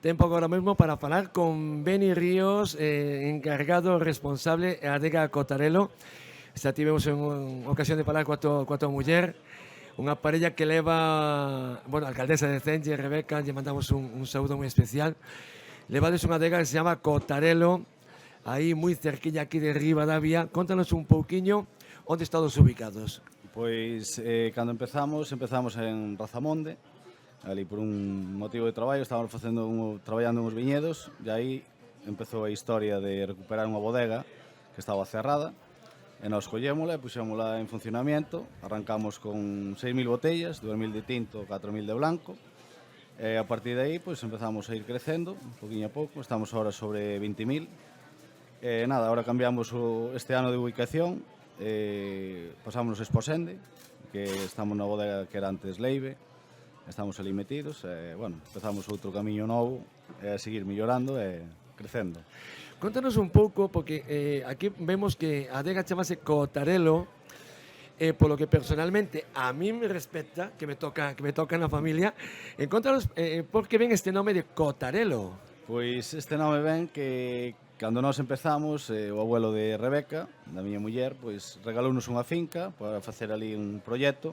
Tempo agora mesmo para falar con Beni Ríos, encargado responsable da adega Cotarelo. Xa tivemos en ocasión de falar coa tua muller, unha parella que leva, bueno, a alcaldesa de Cenlle, Rebeca, lle mandamos un saúdo moi especial. Levades unha adega que se chama Cotarelo, aí moi cerquilla aquí de Ribadavia. Contanos un pouquiño onde estades ubicados. Pois, cando empezamos en Razamonde, ali por un motivo de traballo, estábamos traballando uns viñedos, e aí empezou a historia de recuperar unha bodega que estaba cerrada, e nós collémola e puxémola en funcionamiento, arrancamos con 6.000 botellas, 2.000 de tinto, 4.000 de blanco, e a partir de aí pois, empezamos a ir crecendo, un poquinho a pouco, estamos ahora sobre 20.000, e nada, ahora cambiamos este ano de ubicación, pasámonos a Esposende, que estamos na bodega que era antes Leibe, estamos ali metidos, e, bueno, empezamos outro camiño novo, e a seguir mellorando e crecendo. Contanos un pouco, porque aquí vemos que a adega chamase Cotarelo, polo que personalmente a mí me respecta, que me toca na familia, contanos por que ven este nome de Cotarelo. Pois este nome ven que cando nós empezamos, o abuelo de Rebeca, da miña muller, pois regalounos unha finca para facer ali un proxecto,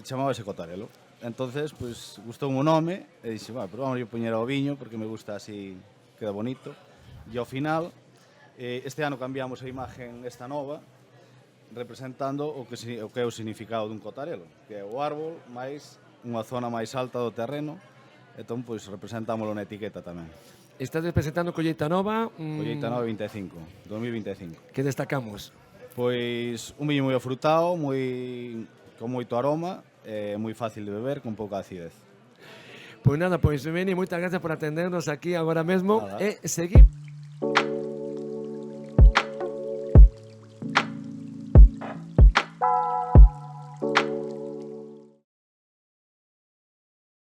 chamábase Cotarelo. Entonces, pois, gustoume o nome, e dixe, pero vamos a poñer ao viño, porque me gusta así, queda bonito. E ao final, este ano cambiamos a imagen esta nova, representando o que é o significado dun cotarelo, que é o árbol máis unha zona máis alta do terreno, entón, pois, representámoslo na etiqueta tamén. Estás presentando Colleita Nova. Colleita Nova 25, 2025. Que destacamos? Pois un viño moi afrutado, con moito aroma, moi fácil de beber, con pouca acidez. Pois nada, pois Beni, moitas gracias por atendernos aquí agora mesmo. Nada. E seguimos.